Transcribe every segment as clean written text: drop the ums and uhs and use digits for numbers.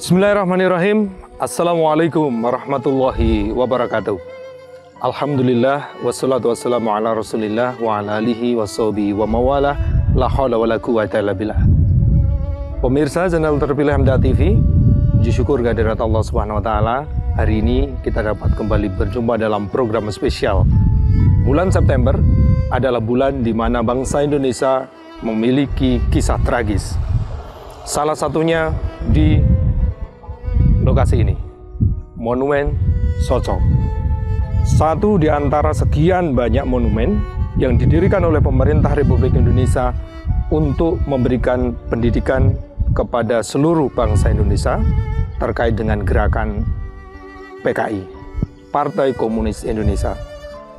Bismillahirrahmanirrahim. Assalamualaikum warahmatullahi wabarakatuh. Alhamdulillah wassalatu wassalamu ala Rasulillah wa ala alihi washabihi wa mawala la haula wala quwwata illa billah. Pemirsa channel terpilih MTA TV, puji syukur kehadirat Allah Subhanahu wa taala. Hari ini kita dapat kembali berjumpa dalam program spesial. Bulan September adalah bulan di mana bangsa Indonesia memiliki kisah tragis. Salah satunya di lokasi ini, Monumen Soco. Satu di antara sekian banyak monumen yang didirikan oleh pemerintah Republik Indonesia untuk memberikan pendidikan kepada seluruh bangsa Indonesia terkait dengan gerakan PKI, Partai Komunis Indonesia.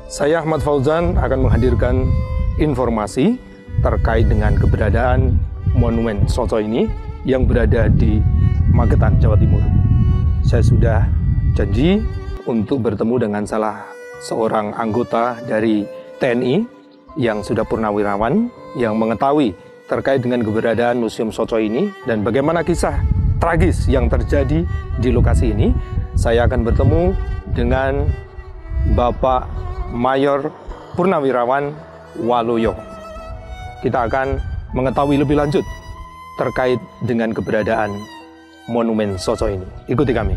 Saya Ahmad Fauzan akan menghadirkan informasi terkait dengan keberadaan Monumen Soco ini yang berada di Magetan, Jawa Timur. Saya sudah janji untuk bertemu dengan salah seorang anggota dari TNI yang sudah purnawirawan, yang mengetahui terkait dengan keberadaan Museum Soco ini dan bagaimana kisah tragis yang terjadi di lokasi ini. Saya akan bertemu dengan Bapak Mayor Purnawirawan Waluyo. Kita akan mengetahui lebih lanjut terkait dengan keberadaan Monumen Soco ini. Ikuti kami.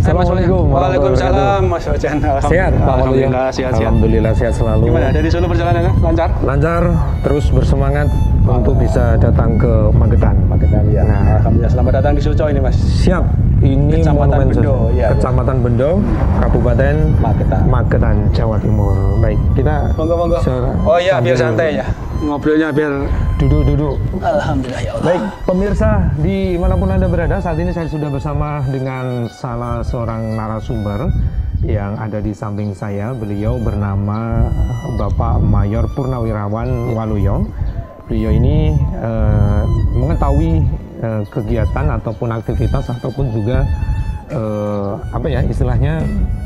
Assalamualaikum. Waalaikumsalam, Mas Ojan. Sehat, Pak Waluyo? Alhamdulillah, sehat. Alhamdulillah sehat selalu. Gimana dari Solo perjalanannya? Lancar? Lancar, terus bersemangat untuk bisa datang ke Magetan. Magetan ya. Nah, Alhamdulillah, selamat datang di Soco ini, Mas. siap. Ini Kecamatan Monumen Bendo, Soco. ya, Kecamatan Bendo, Kabupaten Magetan, Jawa Timur. Baik, kita Monggo. Oh iya, biar santai ya. Ngobrolnya biar duduk. alhamdulillah ya Allah. Baik, pemirsa dimanapun Anda berada, saat ini saya sudah bersama dengan salah seorang narasumber yang ada di samping saya. Beliau bernama Bapak Mayor Purnawirawan Waluyo. Beliau ini mengetahui kegiatan ataupun aktivitas ataupun juga apa ya istilahnya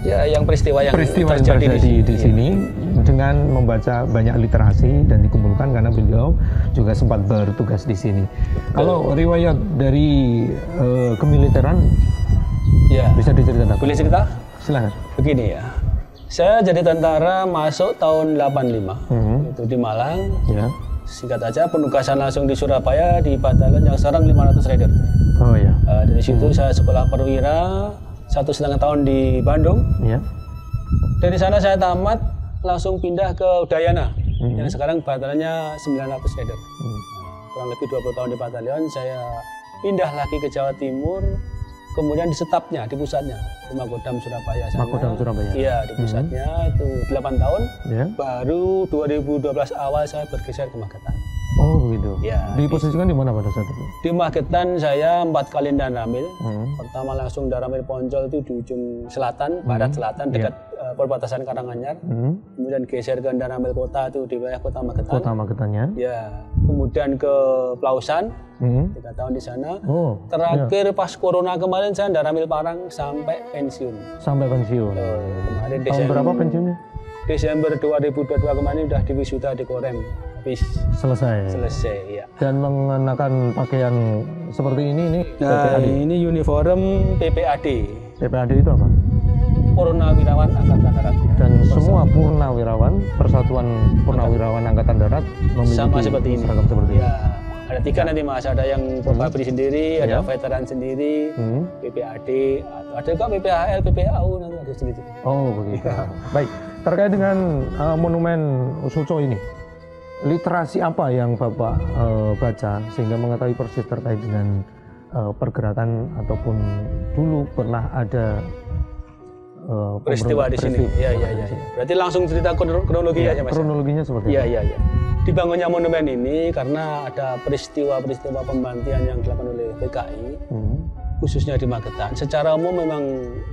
Ya, yang peristiwa yang terjadi di sini dengan membaca banyak literasi dan dikumpulkan karena beliau juga sempat bertugas di sini. Kalau riwayat dari kemiliteran ya, bisa diceritakan? boleh cerita? Silahkan. Begini ya. Saya jadi tentara masuk tahun 85. Itu di Malang. Ya. Singkat aja, penugasan langsung di Surabaya di batalion yang sekarang 500 Rider. Oh ya. Dari situ saya sekolah perwira 1,5 tahun di Bandung. Ya. Dari sana saya tamat langsung pindah ke Udayana yang sekarang batalionnya 900 Rider. Kurang lebih 20 tahun di batalion, saya pindah lagi ke Jawa Timur, kemudian di setapnya, di pusatnya, di Makodam Surabaya sana. Makodam Surabaya. Iya, di pusatnya itu 8 tahun. Ya. Baru 2012 awal saya bergeser ke Magetan. Oh begitu. Ya, Diposisikan di mana pada saat itu? Di Magetan saya 4 kali Daramil. Pertama langsung Daramil Poncol itu di ujung selatan, barat selatan dekat perbatasan Karanganyar. Kemudian geser ke Daramil Kota itu di wilayah Kota Magetan. Kota Magetannya. Ya, kemudian ke Plausan, 3 tahun di sana. Oh. Terakhir pas Corona kemarin saya Daramil Parang sampai pensiun. Sampai pensiun. Kemarin Tahun berapa pensiunnya? Desember 2022 kemarin udah diwisuda di Korem. Habis Selesai. ya. Dan mengenakan pakaian seperti ini Nah, PPAD. ini uniform PPAD. PPAD itu apa? Purnawirawan Angkatan Darat. Dan semua purnawirawan, Persatuan Purnawirawan Angkatan Darat memiliki Sama seperti ini. seragam seperti ini. Ya, ada 3 nanti Mas, ada yang Polri sendiri, ada veteran sendiri, PPAD, ada juga PPHL, PPAU nanti ada sendiri. Oh begitu. Baik, terkait dengan Monumen Soco ini, literasi apa yang Bapak baca sehingga mengetahui persis terkait dengan pergerakan ataupun dulu pernah ada Peristiwa di sini. Ya. Berarti langsung cerita kronologi ya, Mas. Kronologinya seperti Iya. Dibangunnya monumen ini karena ada peristiwa pembantian yang dilakukan oleh PKI, khususnya di Magetan. Secara umum memang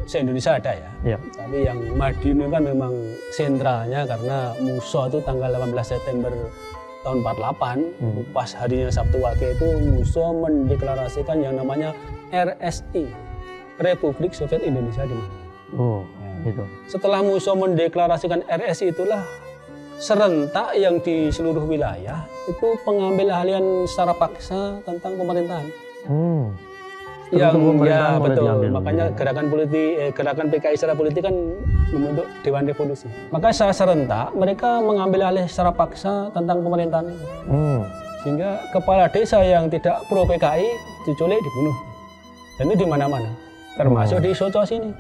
se-Indonesia ada ya. Tapi yang Madiun kan memang sentralnya karena Muso itu tanggal 18 September tahun 48, pas harinya Sabtu Wage itu Muso mendeklarasikan yang namanya RSI, Republik Soviet Indonesia di Magetan. Oh, gitu. Setelah Muso mendeklarasikan RSI itulah serentak yang di seluruh wilayah itu pengambil alihan secara paksa tentang pemerintahan. Yang ya betul, makanya gerakan PKI secara politik kan membentuk Dewan Revolusi. Maka secara serentak mereka mengambil alih secara paksa tentang pemerintahan itu. Sehingga kepala desa yang tidak pro PKI diculik, dibunuh. Dan itu di mana-mana, termasuk di Soco sini.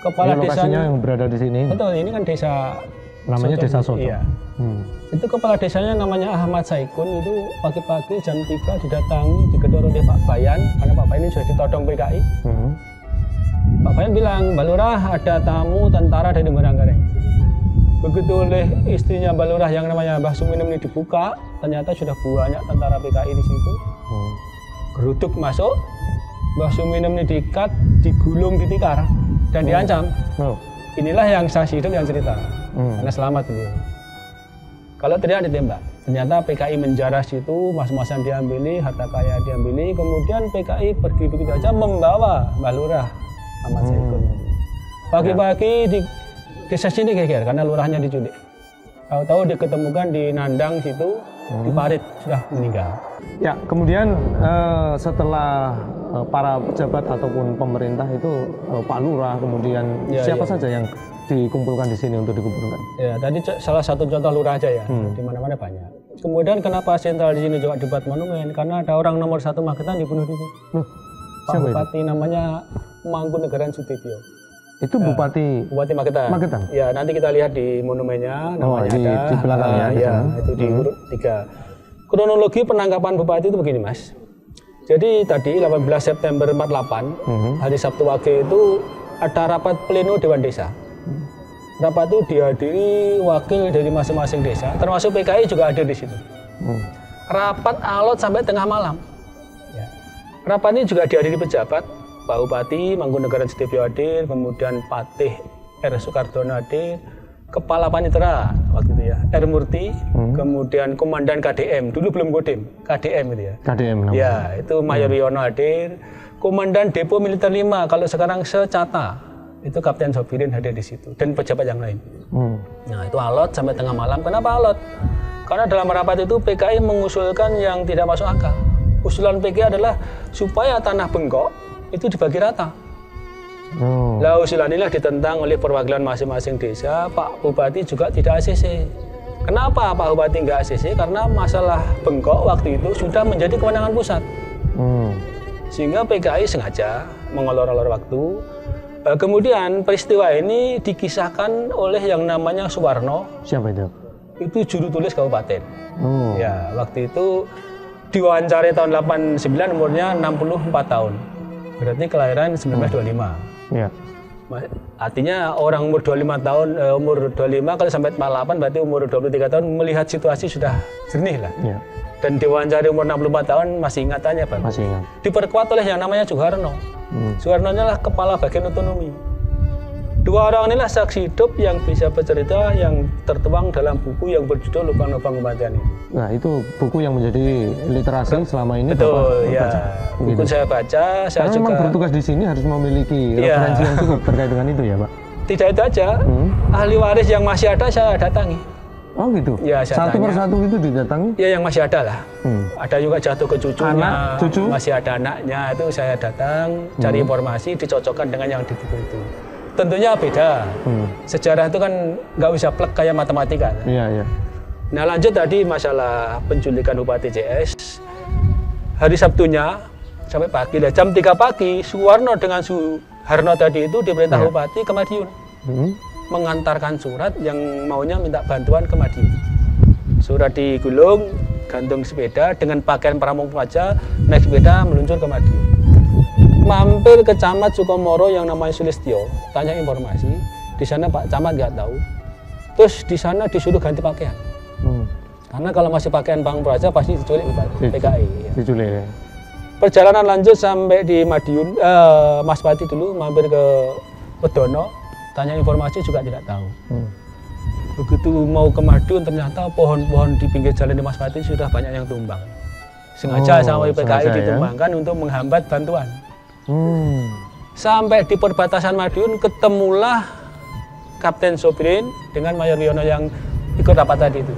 Kepala desanya yang berada di sini. Betul, ini kan desa namanya Soco, Desa Soco. Iya. Itu kepala desanya namanya Ahmad Saikun, itu pagi-pagi jam 3 didatangi, digedor oleh Pak Bayan, karena Pak Bayan ini sudah ditodong PKI. Pak Bayan bilang, Mbak Lurah ada tamu tentara dari Manggarai. Begitu oleh istrinya Mbak Lurah yang namanya Mbah Suminem ini dibuka, ternyata sudah banyak tentara PKI di situ. Geruduk masuk, Mbah Suminem ini diikat, digulung, ditikar, dan diancam. Inilah yang saya hidup yang cerita, karena selamat beliau. Kalau tidak ditembak, ternyata PKI menjarah situ, mas-masan diambili, harta kaya diambili, kemudian PKI pergi begitu saja membawa Mbah Lurah Ahmad Saikun. Pagi-pagi di desa sini geger karena lurahnya diculik. Tahu-tahu diketemukan di Nandang situ, di Parit sudah meninggal. Ya, kemudian setelah para pejabat ataupun pemerintah itu Pak Lurah, kemudian siapa saja yang dikumpulkan di sini untuk dikumpulkan? Ya, tadi salah satu contoh lurah aja ya, di mana-mana banyak. Kemudian kenapa sentral di sini juga dibuat monumen? Karena ada orang nomor 1 Magetan dibunuh di sini. Pak Bupati itu? Namanya Mangkunegaran Sutibyo. Itu Bupati Magetan. Magetan. Ya, nanti kita lihat di monumennya, namanya di belakang ya. Ya, itu di urut 3. Kronologi penangkapan bupati itu begini, Mas. Jadi tadi 18 September 48, hari Sabtu Wage itu ada rapat pleno Dewan Desa. Rapat itu dihadiri wakil dari masing-masing desa, termasuk PKI juga hadir di situ. Rapat alot sampai tengah malam. Ya. Rapat ini juga dihadiri pejabat, Pak Bupati Mangkunegaran Sutibyo hadir, kemudian Patih R. Sukardono hadir, Kepala Panitera waktu itu ya, R. Murti, kemudian Komandan KDM, dulu belum Kodim, KDM itu ya. KDM namanya. Ya, itu Mayor Wiono hadir, Komandan Depo Militer 5, kalau sekarang Secata. Itu Kapten Sobirin hadir di situ dan pejabat yang lain. Nah, itu alot sampai tengah malam. Kenapa alot? Karena dalam rapat itu PKI mengusulkan yang tidak masuk akal. Usulan PKI adalah supaya tanah bengkok itu dibagi rata. Lah usulan inilah ditentang oleh perwakilan masing-masing desa. Pak Bupati juga tidak ACC. Kenapa Pak Bupati nggak ACC? Karena masalah bengkok waktu itu sudah menjadi kewenangan pusat. Sehingga PKI sengaja mengolor-olor waktu. Kemudian peristiwa ini dikisahkan oleh yang namanya Suwarno. Siapa itu? Itu juru tulis kabupaten. Ya, waktu itu diwawancari tahun 89, umurnya 64 tahun. Berarti kelahiran 1925. Ya. Artinya orang umur 25 tahun, umur 25 kalau sampai 48 berarti umur 23 tahun melihat situasi sudah jernih lah. Ya. Dan diwawancari umur 64 tahun masih ingatannya Pak. Masih ingat. Diperkuat oleh yang namanya Soeharno. Soeharno-nya lah kepala bagian otonomi. Dua orang inilah saksi hidup yang bisa bercerita yang tertuang dalam buku yang berjudul Lubang-Lubang Kematian ini. Nah, itu buku yang menjadi literasi selama ini. Betul, ya. Baca. Buku saya baca, saya juga memang bertugas di sini harus memiliki referensi yang cukup terkait dengan itu ya, Pak. Tidak itu aja, ahli waris yang masih ada saya datangi. Oh gitu? Ya, satu persatu itu didatangi? Ya, yang masih ada lah. Ada juga jatuh ke cucunya, anak, cucu? Masih ada anaknya, itu saya datang, cari informasi, dicocokkan dengan yang di buku itu. Tentunya beda. Sejarah itu kan nggak usah plek kayak matematika. Iya, iya. Nah, lanjut tadi masalah penculikan Bupati CS. Hari Sabtunya sampai pagi, jam 3 pagi, Suwarno dengan Soeharno tadi itu diperintah Bupati ke Madiun. Mengantarkan surat yang maunya minta bantuan ke Madiun. Surat digulung, gantung sepeda dengan pakaian pramuka aja, naik sepeda meluncur ke Madiun. Mampir ke Camat Sukomoro yang namanya Sulistyo, tanya informasi. Di sana Pak Camat nggak tahu. Terus di sana disuruh ganti pakaian. Karena kalau masih pakaian pramuka aja pasti diculik PKI. Diculik. Ya. Perjalanan lanjut sampai di Madiun, Mas Pati dulu mampir ke Wedono. Tanya informasi juga tidak tahu. Begitu mau ke Madiun ternyata pohon-pohon di pinggir jalan di Mas Pati sudah banyak yang tumbang. Sengaja sama PKI ditumbangkan untuk menghambat bantuan. Sampai di perbatasan Madiun ketemulah Kapten Sobirin dengan Mayor Wiono yang ikut rapat tadi itu.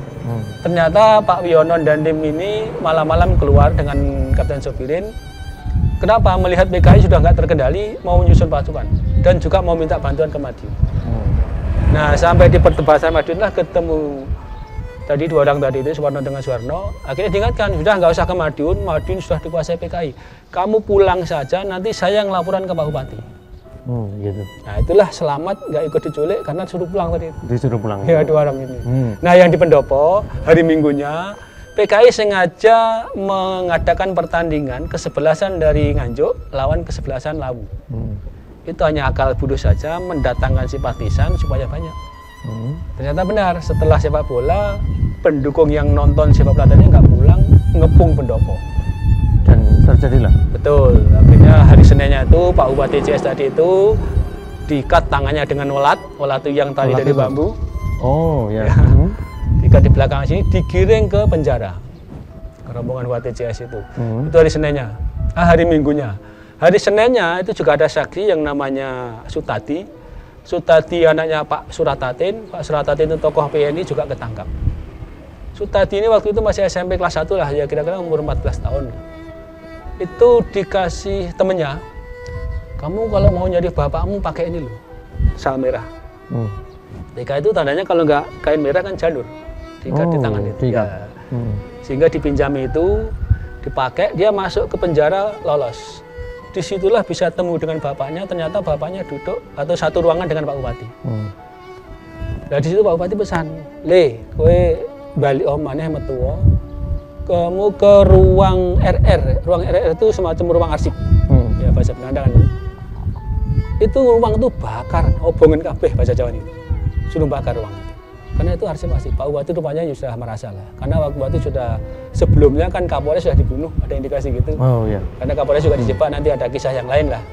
Ternyata Pak Wiono dan tim ini malam-malam keluar dengan Kapten Sobirin. Kenapa? Melihat PKI sudah nggak terkendali, mau menyusun pasukan dan juga mau minta bantuan ke Madiun. Nah, sampai di perdebatan Madiun lah ketemu tadi dua orang tadi itu, Suwarno dengan Suwarno. Akhirnya diingatkan, sudah nggak usah ke Madiun, Madiun sudah dikuasai PKI. Kamu pulang saja, nanti saya yang laporan ke Pak Bupati. Gitu. Nah, itulah selamat nggak ikut diculik karena suruh pulang tadi. Disuruh pulang. Ya, dua orang ini. Nah, yang di Pendopo hari Minggunya PKI sengaja mengadakan pertandingan kesebelasan dari Nganjuk lawan kesebelasan Lawu. Itu hanya akal bodoh saja mendatangkan simpatisan supaya banyak. Ternyata benar, setelah sepak bola pendukung yang nonton sepak bola tadi nggak pulang, ngepung Pendopo. Dan terjadilah. Betul. Akhirnya hari Seninnya itu Pak Bupati CS tadi itu diikat tangannya dengan welat itu yang tali dari bambu. Oh ya. Diikat di belakang sini, digiring ke penjara. Rombongan Bupati CS itu. Itu hari Seninnya. Hari Minggunya. Hari Seninnya itu juga ada saksi yang namanya Sutati. Sutati anaknya Pak Suratatin. Pak Suratatin itu tokoh PNI juga ketangkap. Sutati ini waktu itu masih SMP kelas 1 lah, ya kira-kira umur 14 tahun. Itu dikasih temennya, kamu kalau mau nyari bapakmu pakai ini loh, sal merah. Tika itu tandanya kalau nggak kain merah kan jalur, diikat di tangan itu. Ya. Sehingga dipinjami itu, dipakai, dia masuk ke penjara, lolos. Disitulah bisa temu dengan bapaknya, ternyata bapaknya duduk atau satu ruangan dengan Pak Bupati. Nah di situ Pak Bupati pesan, Le, kowe balik omaneh metuwo, kamu ke ruang RR. Ruang RR itu semacam ruang arsip. Ya bahasa Belanda kan. Itu ruang itu bakar, obongan kabeh bahasa Jawa ini. Suruh bakar ruang itu. Karena itu arsip asli. Pak Bupati rupanya sudah merasa lah. Karena Pak Bupati sudah sebelumnya kan Kapolres sudah dibunuh, ada indikasi gitu. Oh iya. Karena Kapolres juga dijebak, nanti ada kisah yang lain lah.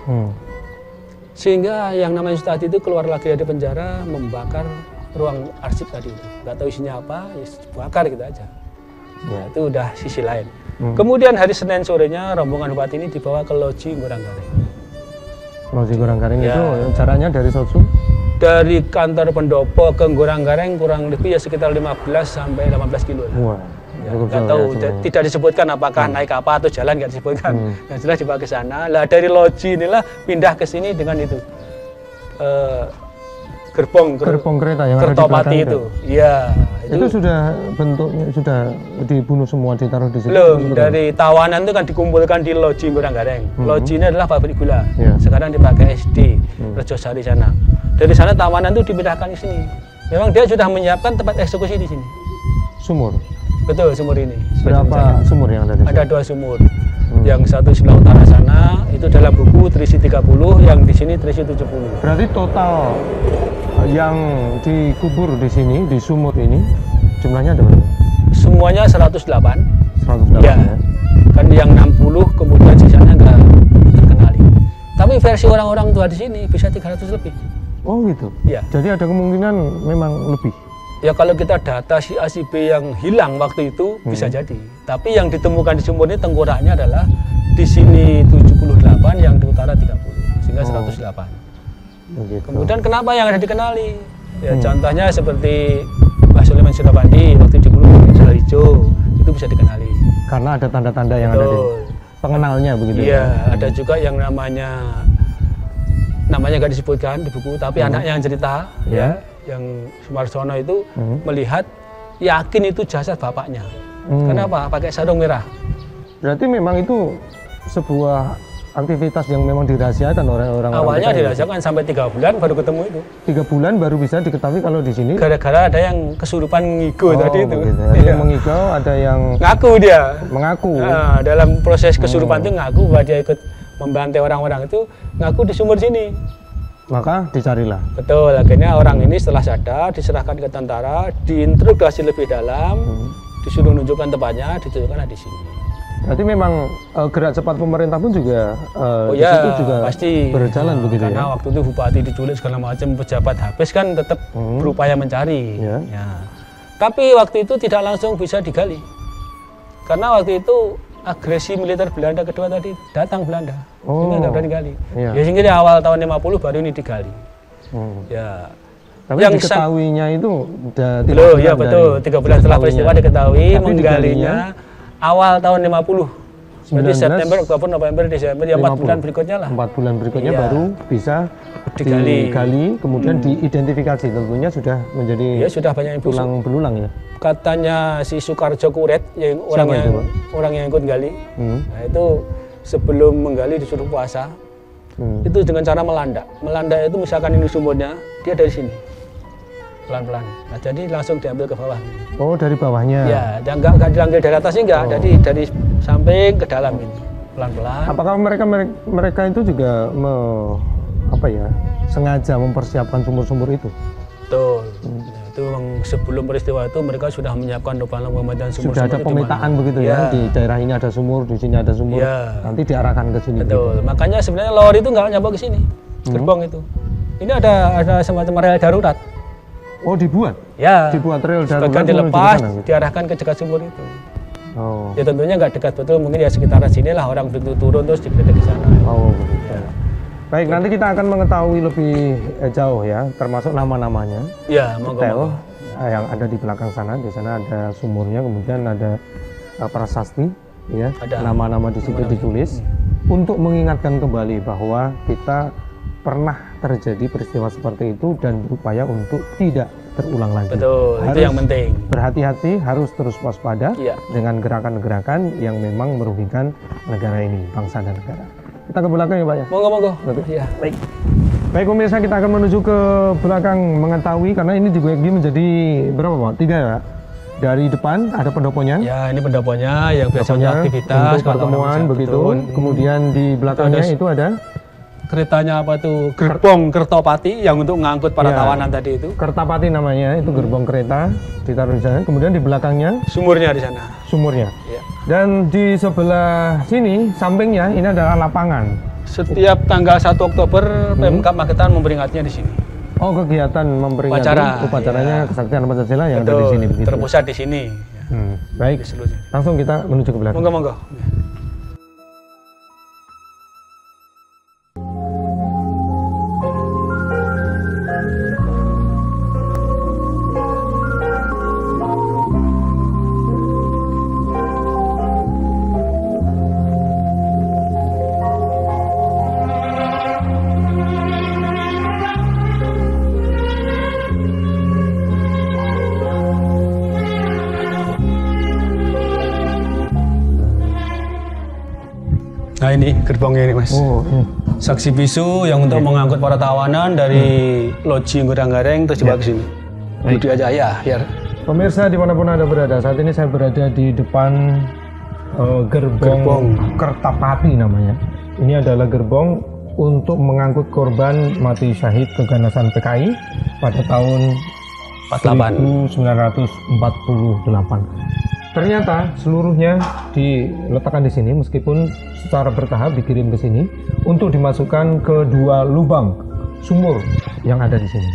Sehingga yang namanya Sutati itu keluar lagi dari penjara membakar ruang arsip tadi itu. Gak tahu isinya apa, ya bakar gitu aja. Nah, itu udah sisi lain. Kemudian hari Senin sorenya rombongan Bupati ini dibawa ke Loji Goranggaring. Loji Goranggaring itu jaraknya dari Sosu? Dari kantor Pendopo ke Goranggaring kurang lebih ya sekitar 15 sampai 18 kilo. Wah, ya, nggak tahu, tidak disebutkan apakah naik apa atau jalan, nggak disebutkan. Yang jelas dibawa ke sana. Lah dari Loji inilah pindah ke sini dengan itu. Gerbong kereta yang Kertopati itu. Iya, itu sudah bentuknya sudah dibunuh semua, ditaruh di situ. Belum, dari tawanan itu kan dikumpulkan di Loji Goranggaring. Loji ini adalah pabrik gula. Sekarang dipakai SD Rejosari sana. Dari sana tawanan itu dipindahkan ke sini. Memang dia sudah menyiapkan tempat eksekusi di sini. Sumur. Betul, sumur ini. Berapa sumur yang ada di sini? Ada 2 sumur. Yang satu sebelah utara sana itu dalam buku terisi 30, yang di sini terisi 70. Berarti total yang dikubur di sini, di sumur ini, jumlahnya ada berapa? Semuanya 108. 108 ya. Kan yang 60 kemudian sisanya nggak terkenali. Tapi versi orang-orang tua di sini bisa 300 lebih. Oh gitu? Ya. Jadi ada kemungkinan memang lebih? Ya kalau kita data si A si B yang hilang waktu itu bisa jadi. Tapi yang ditemukan di sumur ini tengkoraknya adalah di sini 78, yang di utara 30. Sehingga 108. Begitu. Kemudian kenapa yang ada dikenali? Ya contohnya seperti Mbah Sulaiman Surabandi waktu dibunuh di Sel Hijau, itu bisa dikenali. Karena ada tanda-tanda yang ada di pengenalnya begitu. Iya, ada juga yang namanya gak disebutkan di buku, tapi anaknya yang cerita ya, yang Sumarsono itu melihat, yakin itu jasad bapaknya. Kenapa? Pakai sarung merah. Berarti memang itu sebuah aktivitas yang memang dirahasiakan oleh orang-orang. Awalnya dirahasiakan sampai 3 bulan baru ketemu itu. 3 bulan baru bisa diketahui kalau di sini. Gara-gara ada yang kesurupan ngigo tadi itu. Begitu. Ada yang mengigau, ada yang ngaku dia. Mengaku. Nah, dalam proses kesurupan itu ngaku bahwa dia ikut membantai orang-orang itu, ngaku di sumur sini. Maka dicarilah. Betul, akhirnya orang ini setelah sadar diserahkan ke tentara, diinterogasi lebih dalam, disuruh menunjukkan tempatnya, ditunjukkan di sini. Berarti memang gerak cepat pemerintah pun juga di situ juga pasti berjalan begitu karena ya. waktu itu bupati diculik segala macam, pejabat habis kan tetap berupaya mencari. Ya. Tapi waktu itu tidak langsung bisa digali. Karena waktu itu agresi militer Belanda kedua tadi datang Belanda, sehingga nggak berani gali. Ya sehingga di awal tahun 50 baru ini digali. Ya Tapi yang diketahuinya itu belum, ya betul. 3 bulan setelah peristiwa diketahui menggalinya awal tahun 50. Berarti September, Oktober, November, Desember, ya 4 bulan berikutnya lah. 4 bulan berikutnya baru bisa digali, kemudian diidentifikasi. Tentunya sudah menjadi sudah banyak yang tulang belulang ya. Katanya si Sukarjo Kuret, yang orang yang ikut gali, nah itu sebelum menggali disuruh puasa, itu dengan cara melanda. Melanda itu misalkan ini sumurnya, dia dari sini. Pelan-pelan. Nah, jadi langsung diambil ke bawah. Oh, dari bawahnya. Ya, dan enggak diambil dari atasnya enggak, jadi dari samping ke dalam ini. Pelan-pelan. Apakah mereka itu juga sengaja mempersiapkan sumur-sumur itu? Betul. Itu memang sebelum peristiwa itu mereka sudah menyiapkan lubang dan sumur. Sudah ada pemetaan begitu ya. Di daerah ini ada sumur, di sini ada sumur. Nanti diarahkan ke sini. Betul. Gitu. Makanya sebenarnya lor itu enggak nyampe ke sini. Gerbong itu. Ini ada semacam rel darurat. Oh, dibuat? Ya. Dibuat rel darurat. Sebagian dilepas, diarahkan ke dekat sumur itu. Oh. Ya tentunya nggak dekat betul, mungkin ya sekitaran sini lah orang begitu turun terus digeledah ke sana. Oh, begitu. Ya. Baik, nanti kita akan mengetahui lebih jauh ya, termasuk nama-namanya. Ya, monggo. Yang ada di belakang sana, di sana ada sumurnya, kemudian ada prasasti, ya. Nama-nama di situ ditulis untuk mengingatkan kembali bahwa kita pernah terjadi peristiwa seperti itu dan berupaya untuk tidak terulang lagi. Betul, harus itu yang penting. Berhati-hati, harus terus waspada dengan gerakan-gerakan yang memang merugikan negara ini, bangsa dan negara. Kita ke belakang ya Pak ya? Monggo. Ya. Baik pemirsa, kita akan menuju ke belakang mengetahui, karena ini dibagi menjadi berapa Pak? 3 ya? Dari depan ada pendoponya. Ya, ini pendoponya yang biasanya aktivitas, untuk pertemuan begitu. Kemudian di belakangnya itu ada keretanya apa tuh? Gerbong Kertopati yang untuk mengangkut para tawanan tadi itu. Kertapati namanya, itu gerbong kereta ditaruh di sana. Kemudian di belakangnya sumurnya di sana. Sumurnya. Ya. Dan di sebelah sini sampingnya ini adalah lapangan. Setiap tanggal 1 Oktober Pemkab Magetan memperingatinya di sini. Oh, kegiatan memperingati upacaranya Kesaktian Pancasila yang ada di sini begitu. Terpusat di sini. Baik. Langsung kita menuju ke belakang. Monggo. Nah ini gerbongnya ini Mas. Saksi bisu yang untuk mengangkut para tawanan dari Loji Ngurang-Gareng terus dibawa ke sini. Budi aja ya, biar. Pemirsa dimanapun Anda berada, saat ini saya berada di depan gerbong Kertapati namanya. Ini adalah gerbong untuk mengangkut korban mati syahid keganasan PKI pada tahun 1948. Ternyata seluruhnya diletakkan di sini meskipun secara bertahap dikirim ke sini untuk dimasukkan ke 2 lubang sumur yang ada di sini.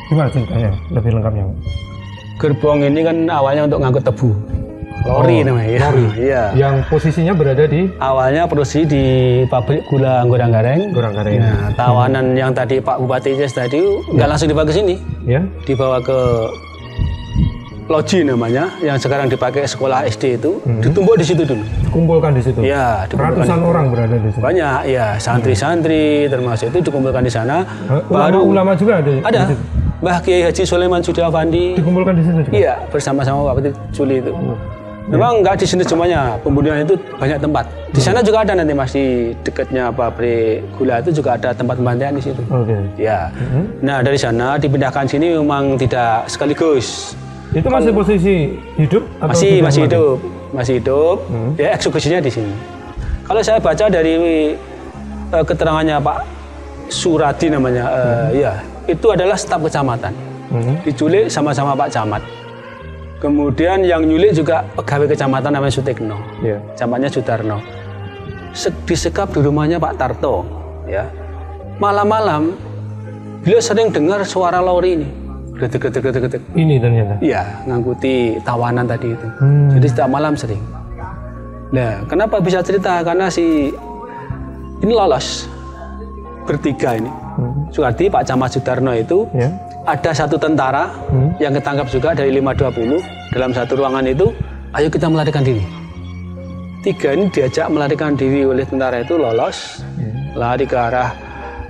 Gimana ceritanya lebih lengkapnya? Gerbong ini kan awalnya untuk ngangkut tebu. Lori namanya. Lori. Iya. Yang posisinya berada di awalnya produksi di pabrik gula Ngurang-Gareng. Nah, tawanan yang tadi Pak Bupati Jes tadi nggak langsung dibawa ke sini. Ya. Dibawa ke Loji namanya, yang sekarang dipakai sekolah SD itu, ditumpuk di situ dulu. Dikumpulkan di situ. Ya, ratusan orang berada di situ. Banyak, ya, santri-santri termasuk itu dikumpulkan di sana. Ulama juga ada. Ada. Mbah Kiai Haji Sulaiman Sudi Afandi dikumpulkan di situ juga. Iya, bersama-sama Pak Bupati Juli itu. Memang nggak di sini semuanya, pembunuhan itu banyak tempat. Di sana juga ada nanti masih dekatnya pabrik gula itu juga ada tempat pembantaian di situ. Ya. Nah dari sana dipindahkan sini memang tidak sekaligus. Itu masih posisi hidup? Atau masih hidup. Ya eksekusinya di sini. Kalau saya baca dari keterangannya Pak Suradi namanya, ya itu adalah staf kecamatan. Diculik sama-sama Pak Camat. Kemudian yang nyulik juga pegawai kecamatan namanya Sutikno, camatnya Sudarno. Disekap di rumahnya Pak Tarto, ya. Malam-malam, beliau sering dengar suara lori ini, getek. Ini ternyata? Iya, ngangkuti tawanan tadi itu. Jadi setiap malam sering. Nah, kenapa bisa cerita? Karena ini lolos. bertiga ini. Sukarti, Pak Camat Sudarno itu ada satu tentara yang ketangkap juga dari 520 dalam satu ruangan itu. Ayo kita melarikan diri. 3 ini diajak melarikan diri oleh tentara itu, lolos, lari ke arah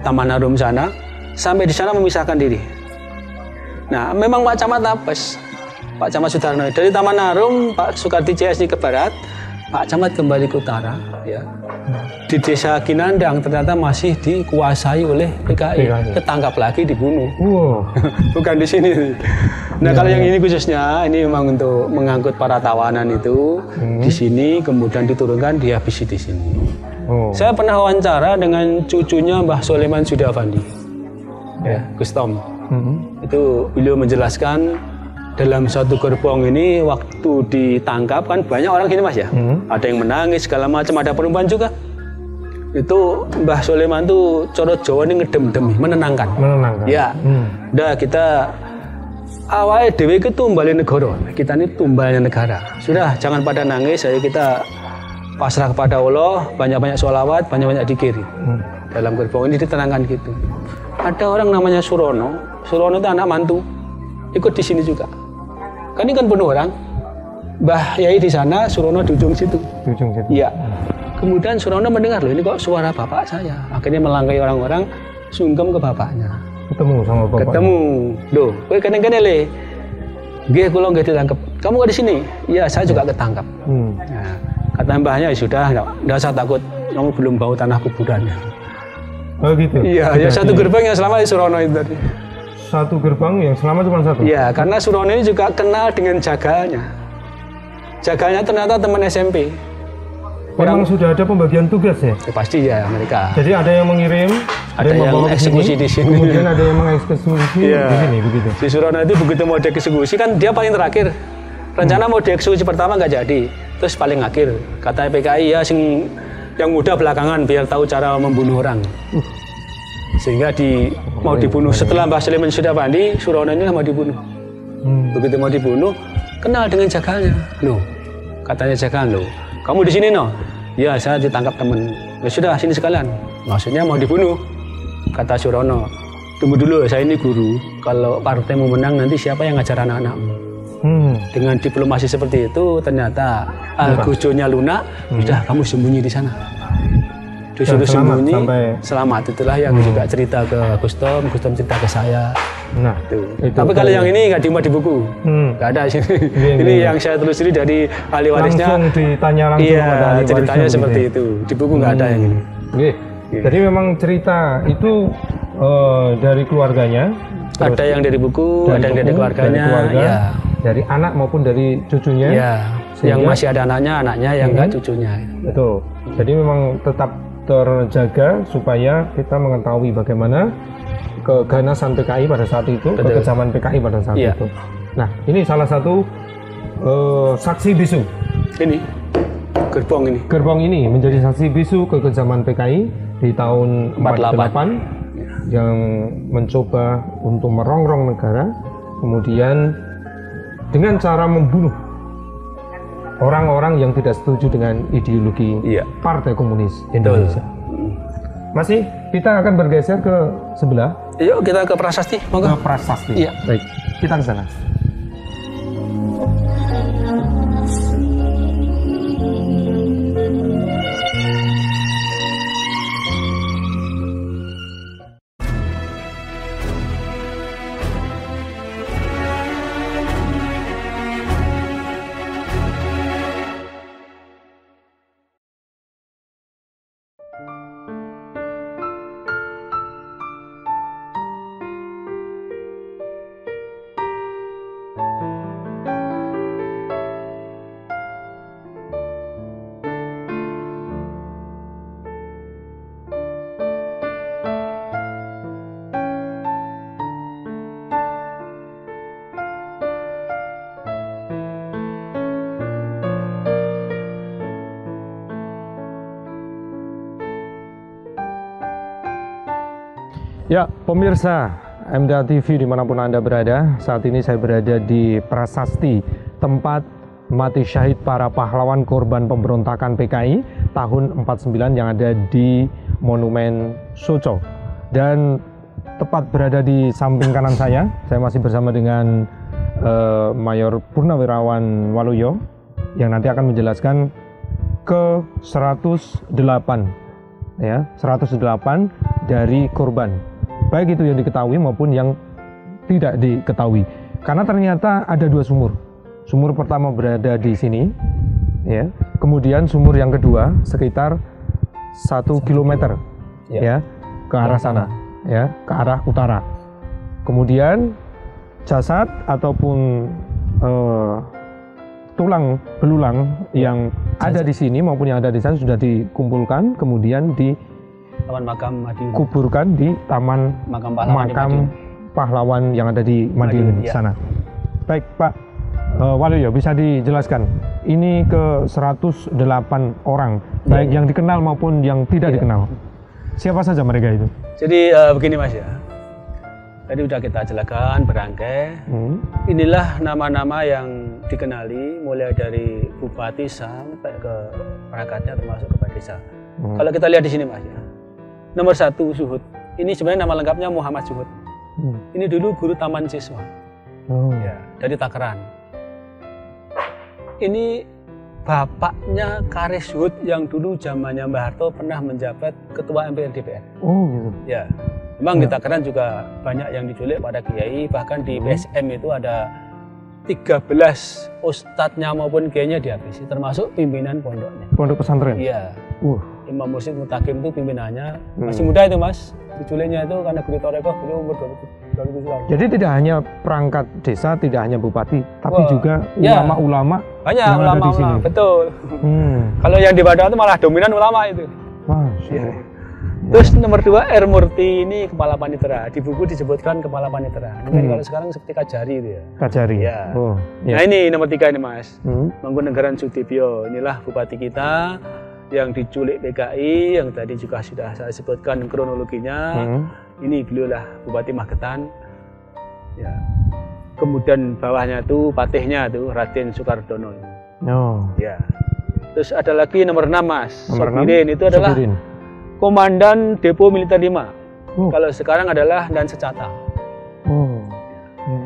Taman Harum sana, sampai di sana memisahkan diri. Nah, memang Pak Camat apes, Pak Camat Sudarno dari Taman Harum, Pak Sukarti CS ini ke barat, Pak Camat kembali ke utara, ya. Di desa Kinandang ternyata masih dikuasai oleh PKI, ketangkap lagi, dibunuh. Bukan di sini. Nah, kalau yang ini khususnya, ini memang untuk mengangkut para tawanan itu di sini, kemudian diturunkan, dihabisi di sini. Saya pernah wawancara dengan cucunya Mbah Soleman Sudafandi, ya, Gus Tom. Itu beliau menjelaskan dalam satu gerbong ini waktu ditangkap kan banyak orang gini Mas ya, ada yang menangis segala macam, ada perempuan juga. Itu Mbah Soleman tuh corot Jawa ini ngedem-demi, menenangkan. Ya, udah kita awalnya dewe itu tumbalin negara, kita ini tumbalnya negara. Sudah, jangan pada nangis, ayo kita pasrah kepada Allah, banyak-banyak sholawat, banyak-banyak dikir. Dalam gerbong ini ditenangkan gitu. Ada orang namanya Surono itu anak mantu, ikut di sini juga. Kan ini kan penuh orang. Mbah Yai di sana, Surono di ujung situ. Iya. Kemudian Surono mendengar, loh ini kok suara bapak saya. Akhirnya melangkai orang-orang, sungkem ke bapaknya. Ketemu sama bapak. Ketemu. Loh, kowe kene-kene le. Nggih, kula nggih ditangkap. Kamu kok di sini? Iya, saya juga ketangkap. Nah, kata mbahnya, ya sudah, enggak usah takut. Kamu belum bau tanah kuburannya. Oh gitu. Iya, ya satu gerbang yang selama di Surono itu tadi. Satu gerbang yang selama cuma satu? Iya, karena Surono ini juga kenal dengan jagalnya. Jagalnya ternyata teman SMP. Memang sudah ada pembagian tugas ya? Ya pasti ya mereka. Jadi ada yang mengirim, ada yang eksekusi di sini. Kemudian ada yang mengeksekusi di sini, begitu. Si Surono itu begitu mau dieksekusi kan dia paling terakhir. Rencana mau dieksekusi pertama nggak jadi, terus paling akhir. Kata PKI ya yang muda belakangan biar tahu cara membunuh orang. Sehingga mau dibunuh setelah Mbah Soleman Sudafandi, Surono ini mau dibunuh. Begitu mau dibunuh, kenal dengan jagalnya. Loh, katanya jagal, loh, kamu di sini no? Ya, saya ditangkap teman. Ya sudah, sini sekalian. Maksudnya mau dibunuh. Kata Surono, tunggu dulu, saya ini guru. Kalau partai mau menang nanti siapa yang ngajar anak-anakmu? Dengan diplomasi seperti itu, ternyata Algojonya lunak. Sudah, kamu sembunyi di sana. Disuruh sembunyi, selamat. Itulah yang juga cerita ke Gus Tom cerita ke saya. Nah, itu. Tapi kalau yang ini nggak dimuat di buku, nggak ada sini. Ini yang saya telusuri dari ahli warisnya. Langsung ditanya langsung pada ahli warisnya. Ceritanya seperti itu. Di buku nggak ada yang ini. Jadi memang cerita itu dari keluarganya. Ada yang dari buku, ada yang dari keluarganya. Ya. Dari anak maupun dari cucunya. Ya. Yang masih ada anaknya, yang nggak cucunya. Betul. Jadi memang tetap terjaga supaya kita mengetahui bagaimana keganasan PKI pada saat itu, kekejaman PKI pada saat itu. Nah, ini salah satu saksi bisu. Ini gerbong ini menjadi saksi bisu kekejaman PKI di tahun 48 yang mencoba untuk merongrong negara, kemudian dengan cara membunuh orang-orang yang tidak setuju dengan ideologi Partai Komunis Indonesia. Masih, kita akan bergeser ke sebelah. Yuk kita ke prasasti. Ke prasasti. Iya. Baik, kita ke sana. Ya, pemirsa MTA TV dimanapun Anda berada, saat ini saya berada di Prasasti, tempat mati syahid para pahlawan korban pemberontakan PKI tahun 49 yang ada di Monumen Soco. Dan tepat berada di samping kanan saya masih bersama dengan Mayor Purnawirawan Waluyo yang nanti akan menjelaskan ke 108 ya, 108 dari korban, baik itu yang diketahui maupun yang tidak diketahui. Karena ternyata ada dua sumur. Sumur pertama berada di sini ya, kemudian sumur yang kedua sekitar 1 kilometer ya ke arah sana ya, ke arah utara. Kemudian jasad ataupun tulang belulang yang ada di sini maupun yang ada di sana sudah dikumpulkan, kemudian di Taman Makam Madiun, kuburkan di Taman Makam Pahlawan yang ada di Madiun sana. Baik Pak Waluyo, bisa dijelaskan ini ke 108 orang, baik yang dikenal maupun yang tidak dikenal. Siapa saja mereka itu? Jadi begini Mas ya. Tadi udah kita jelaskan berangkai. Inilah nama-nama yang dikenali mulai dari bupati sampai ke perangkatnya termasuk kepala desa. Kalau kita lihat di sini Mas ya. Nomor 1 Suhud. Ini sebenarnya nama lengkapnya Muhammad Suhud. Ini dulu guru taman siswa. Ya, dari Takeran. Ini bapaknya Karis Suhud yang dulu zamannya Mbah Harto pernah menjabat ketua MPR DPR. Oh gitu. Ya. Memang di Takeran juga banyak yang diculik pada kiai, bahkan di PSM itu ada 13 ustadznya maupun kiainya dihabisi, termasuk pimpinan pondoknya. Pondok pesantren? Iya. Imam Mursyid Mutakim itu pimpinannya, masih muda itu Mas. Diculiknya itu karena guru Torekoh, beliau umur 27 tahun. Jadi tidak hanya perangkat desa, tidak hanya bupati, tapi juga ulama-ulama. Banyak ulama-ulama, betul. Kalau yang di Badak itu malah dominan ulama itu. Terus nomor 2 R. Murti, ini kepala panitera. Di buku disebutkan kepala panitera. Kalau sekarang seperti Kajari itu ya. Kajari. Ya. Nah ini nomor 3 ini Mas. Mangkunagaran Sudibyo. Inilah bupati kita yang diculik PKI, yang tadi juga sudah saya sebutkan kronologinya. Ini beliau lah Bupati Magetan. Ya. Kemudian bawahnya itu patihnya itu Raden Soekardono. Ya. Terus ada lagi nomor 6 Mas. Sobirin itu adalah Komandan Depo Militer 5. Kalau sekarang adalah Dan Secata.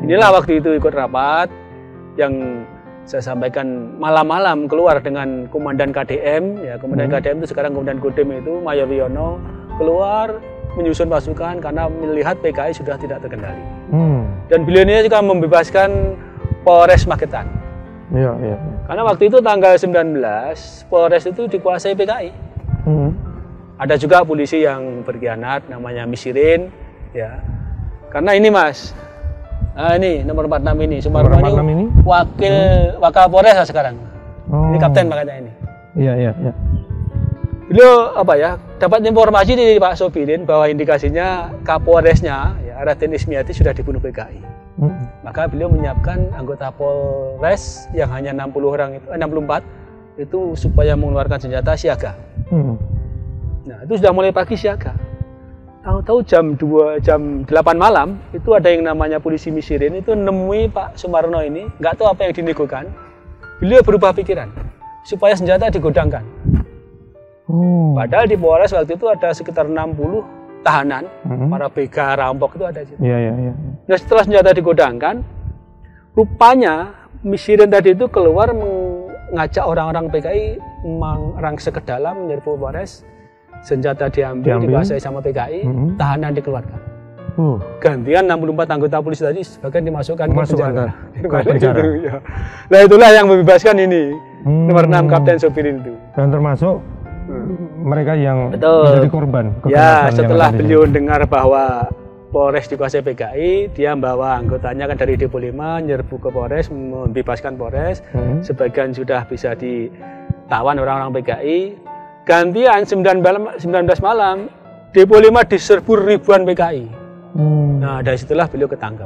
Inilah waktu itu ikut rapat yang saya sampaikan malam-malam keluar dengan Komandan KDM. Ya, Komandan KDM itu sekarang Komandan Kodim itu Mayor Wiono keluar menyusun pasukan karena melihat PKI sudah tidak terkendali. Dan beliau ini juga membebaskan Polres Magetan. Karena waktu itu tanggal 19 Polres itu dikuasai PKI. Ada juga polisi yang berkhianat namanya Misirin ya. Karena ini Mas. Nah, ini nomor 46 ini. Sumarno ini wakil Polres sekarang. Ini kapten makanya ini. Iya. Beliau dapat informasi dari Pak Sobirin bahwa indikasinya Kapolresnya ya, Raden Ismiati sudah dibunuh PKI. Maka beliau menyiapkan anggota Polres yang hanya 64 itu supaya mengeluarkan senjata siaga. Nah, itu sudah mulai pagi siaga. Tahu-tahu jam 8 malam itu ada yang namanya polisi Misirin itu nemui Pak Sumarno ini, nggak tahu apa yang dinegokan. Beliau berubah pikiran supaya senjata digodangkan. Padahal di Polres waktu itu ada sekitar 60 tahanan, para begal, rampok itu ada. Nah, setelah senjata digodangkan, rupanya Misirin tadi itu keluar mengajak orang-orang PKI merangsek ke dalam menyerbu Polres. Senjata diambil, dikuasai sama PKI, tahanan dikeluarkan. Gantian 64 anggota polisi tadi sebagian dimasukkan ke penjara. Ya. Nah itulah yang membebaskan ini, nomor 6 Kapten Sobirin itu. Dan termasuk mereka yang menjadi korban. Ya, setelah beliau dengar bahwa Polres dikuasai PKI, dia membawa anggotanya kan dari Depo 5, nyerbu ke Polres, membebaskan Polres. Sebagian sudah bisa ditawan orang-orang PKI. Gantian 19 malam, Depo 5 diserbu ribuan PKI. Nah, dari situlah beliau ketangkap.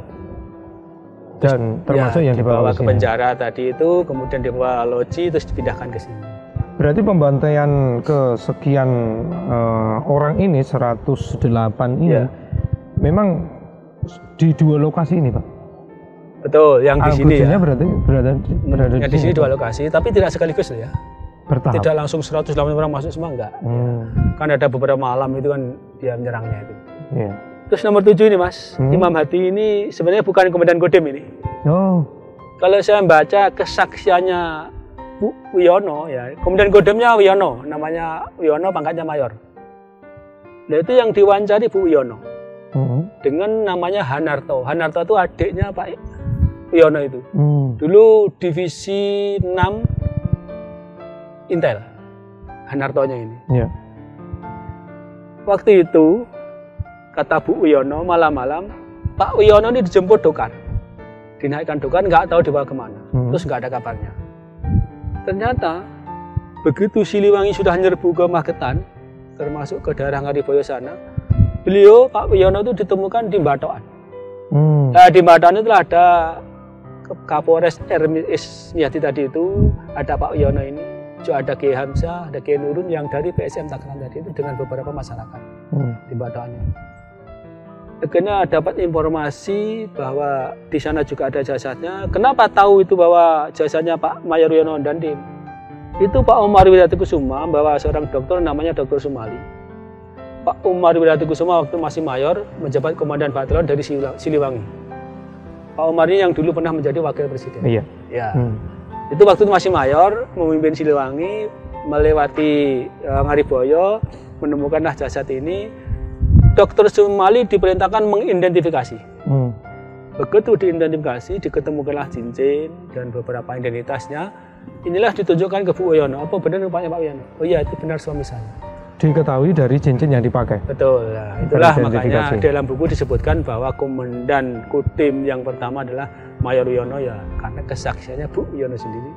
Dan termasuk yang dibawa ke penjara tadi itu, kemudian dibawa loji, terus dipindahkan ke sini. Berarti pembantaian ke sekian orang ini, 108 ini, memang di 2 lokasi ini, Pak? Betul, yang di sini ya. Berarti berada di sini 2 lokasi, tapi tidak sekaligus ya. Bertahap. Tidak langsung 108 orang masuk semua, enggak. Kan ada beberapa malam itu kan dia menyerangnya itu. Yeah. Terus nomor 7 ini Mas, Imam Hadi ini sebenarnya bukan Komandan Kodim ini. Oh. Kalau saya membaca kesaksiannya Bu Wiono, ya, Komandan Kodimnya Wiono, namanya Wiono, pangkatnya mayor. Nah itu yang diwawancari Bu Wiono dengan namanya Hanarto. Hanarto itu adiknya Pak Wiono itu. Dulu divisi 6 Intel, Hanartonya ini. Yeah. Waktu itu kata Bu Wiono, malam-malam Pak Wiono ini dijemput Dokar, dinaikkan Dokar, nggak tahu dibawa kemana, terus nggak ada kabarnya. Ternyata begitu Siliwangi sudah nyerbu ke Magetan, termasuk ke daerah Ngariboyo sana, beliau Pak Wiono itu ditemukan di Batoan. Nah, di Batoan itu ada Kapolres RMS Yati tadi itu, ada Pak Wiono ini, juga ada Kiai Hamzah, ada Kiai Nurun yang dari PSM Tangerang tadi itu dengan beberapa masyarakat di Batoannya. Akhirnya dapat informasi bahwa di sana juga ada jasadnya. Kenapa tahu itu bahwa jasadnya Pak Mayor Wiono Dandim? Itu Pak Umar Wiratikusuma bawa seorang dokter namanya Dr. Sumali. Pak Umar Wiratikusuma waktu masih mayor menjabat komandan Batalon dari Siliwangi. Pak Umar ini yang dulu pernah menjadi wakil presiden. Iya. Ya. Itu waktu itu masih mayor, memimpin Siliwangi, melewati Ngariboyo, menemukanlah jasad ini. Dr. Sumali diperintahkan mengidentifikasi. Begitu diidentifikasi, diketemukanlah cincin dan beberapa identitasnya. Inilah ditunjukkan ke Bu Wiono. Apa benar rupanya Pak Wiono? Oh iya, itu benar suami saya. Diketahui dari cincin yang dipakai. Betul. Nah, itulah makanya dalam buku disebutkan bahwa Komandan Kodim yang pertama adalah Mayor Wiono, ya karena kesaksiannya Bu Wiono sendiri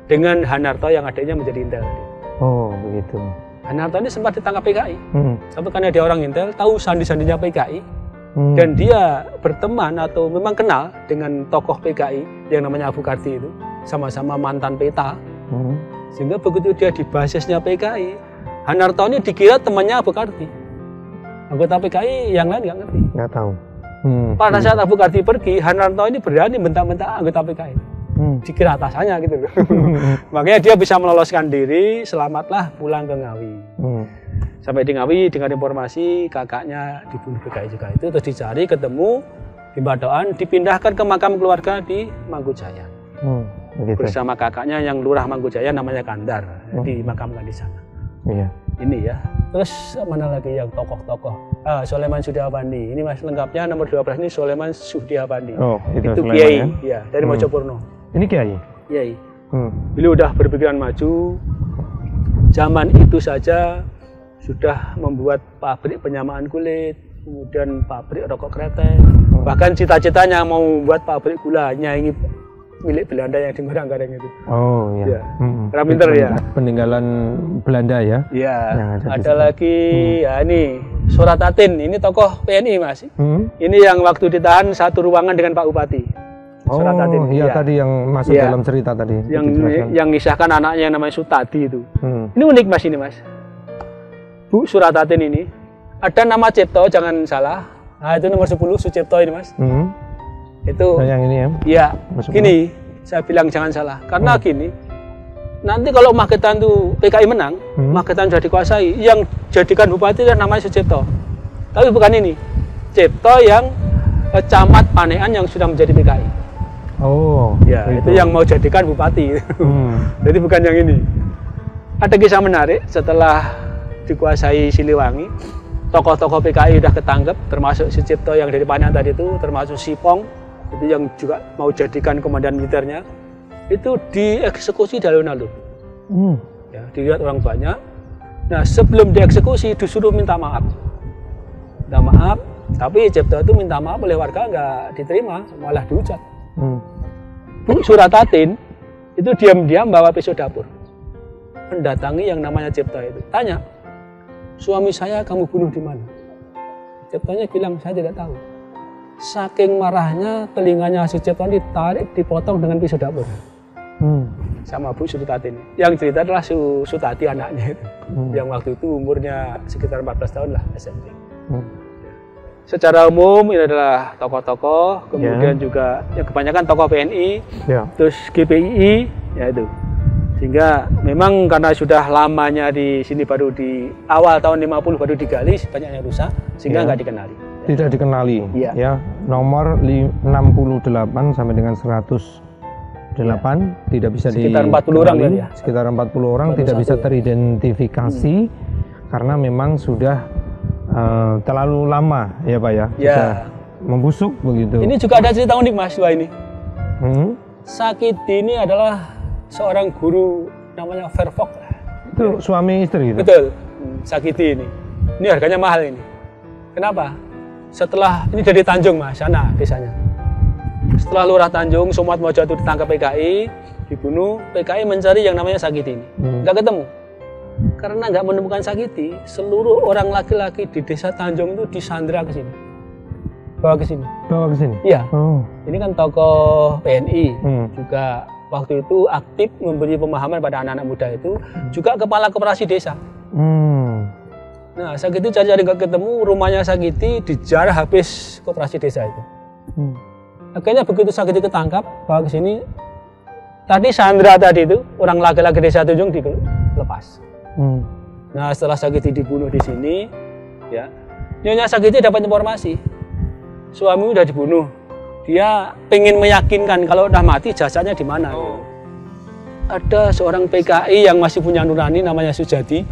dengan Hanarto yang adanya menjadi Intel. Oh begitu. Hanarto ini sempat ditangkap PKI, tapi karena dia orang Intel, tahu sandi-sandinya PKI, dan dia berteman atau memang kenal dengan tokoh PKI yang namanya Abu Karti itu, sama-sama mantan PETA, sehingga begitu dia di basisnya PKI, Hanarto ini dikira temannya Abu Karti. Anggota PKI yang lain nggak ngerti. Nggak tahu. Pada saat Abu Karti pergi, Hanarto ini berani bentak-bentak anggota PKI. Dikira atasannya gitu loh. Makanya dia bisa meloloskan diri, selamatlah pulang ke Ngawi. Sampai di Ngawi dengan informasi kakaknya dibunuh PKI juga itu, terus dicari ketemu di Batoan, dipindahkan ke makam keluarga di Manggujaya. Bersama kakaknya yang lurah Manggujaya namanya Kandar, dimakamkan di sana. Iya. Ini ya. Terus mana lagi yang tokoh-tokoh? Soleman Sudiapandi. Ini Mas lengkapnya nomor 12 ini Soleman Sudiapandi. Oh, itu Kiai ya, dari Mojopurno. Ini Kiai? Kiai. Beliau udah berpikiran maju. Zaman itu saja sudah membuat pabrik penyamaan kulit, kemudian pabrik rokok kretek. Bahkan cita-citanya mau membuat pabrik gula Nyaingi milik Belanda yang di Maranggareng itu. Oh iya. Ya. Pinter ya. Peninggalan Belanda ya. Iya. Ada lagi ya ini Suratatin. Ini tokoh PNI Mas. Ini yang waktu ditahan satu ruangan dengan Pak Bupati. Suratatin. Iya ya. Tadi yang masuk dalam cerita tadi. Yang ngisahkan anaknya yang namanya Sutadi itu. Ini unik Mas ini Mas. Bu Suratatin ini ada nama Cipto, jangan salah. Nah itu nomor 10 Sucipto ini Mas. Itu yang ini ya. Iya. Gini, saya bilang jangan salah. Karena gini, nanti kalau Magetan tuh PKI menang, Magetan sudah dikuasai, yang jadikan bupati dan namanya Sucipto. Tapi bukan ini. Cipto yang camat Panean yang sudah menjadi PKI. Oh. Ya, itu yang mau jadikan bupati. Jadi bukan yang ini. Ada kisah menarik setelah dikuasai Siliwangi, tokoh-tokoh PKI sudah ketangkep, termasuk Sucipto yang dari Panean tadi itu, termasuk Sipong, itu yang juga mau jadikan komandan militernya, itu dieksekusi di alun-alun. Ya, dilihat orang banyak. Nah, sebelum dieksekusi disuruh minta maaf. Minta maaf, tapi Cipto itu minta maaf oleh warga nggak diterima, malah dihujat. Bu Suratatin itu diam-diam bawa pisau dapur, mendatangi yang namanya Cipto itu, tanya, suami saya kamu bunuh di mana? Ciptonya bilang, saya tidak tahu. Saking marahnya telinganya Sucipto ditarik, dipotong dengan pisau dapur. Sama Bu Suratatin. Yang cerita adalah Sutati anaknya itu, yang waktu itu umurnya sekitar 14 tahun lah SMP. Secara umum ini adalah tokoh-tokoh, kemudian juga yang kebanyakan tokoh PNI, terus GPII, ya itu. Sehingga memang karena sudah lamanya di sini baru di awal tahun 50 baru digali, banyak yang rusak sehingga nggak dikenali. Tidak dikenali. Ya. Nomor 68 sampai dengan 108 tidak bisa sekitar 40 orang ya. Sekitar 40 orang baru tidak bisa teridentifikasi karena memang sudah terlalu lama ya Pak ya. Sudah membusuk begitu. Ini juga ada cerita unik Mas Wah ini. Sakiti ini adalah seorang guru namanya Vervok. Itu suami istri gitu? Betul. Sakiti ini. Ini harganya mahal ini. Kenapa? Setelah ini dari Tanjung Mas, sana desanya. Setelah Lurah Tanjung, Sumat Mojo itu ditangkap PKI, dibunuh, PKI mencari yang namanya Sakiti ini. Nggak ketemu. Karena nggak menemukan Sakiti, seluruh orang laki-laki di desa Tanjung itu disandra ke sini. Bawa ke sini. Bawa ke sini? Iya. Ini kan tokoh PNI, juga waktu itu aktif memberi pemahaman pada anak-anak muda itu, juga kepala koperasi desa. Nah, Sakiti cari-cari nggak ketemu, rumahnya Sakiti dijarah habis koperasi desa itu. Akhirnya begitu Sakiti ketangkap, bawa ke sini, tadi Sandra tadi itu, orang laki-laki desa Tanjung dilepas. Nah, setelah Sakiti dibunuh di sini, ya, Nyonya Sakiti dapat informasi, suami udah dibunuh. Dia pengen meyakinkan kalau udah mati jasadnya di mana. Ada seorang PKI yang masih punya nurani namanya Sujadi.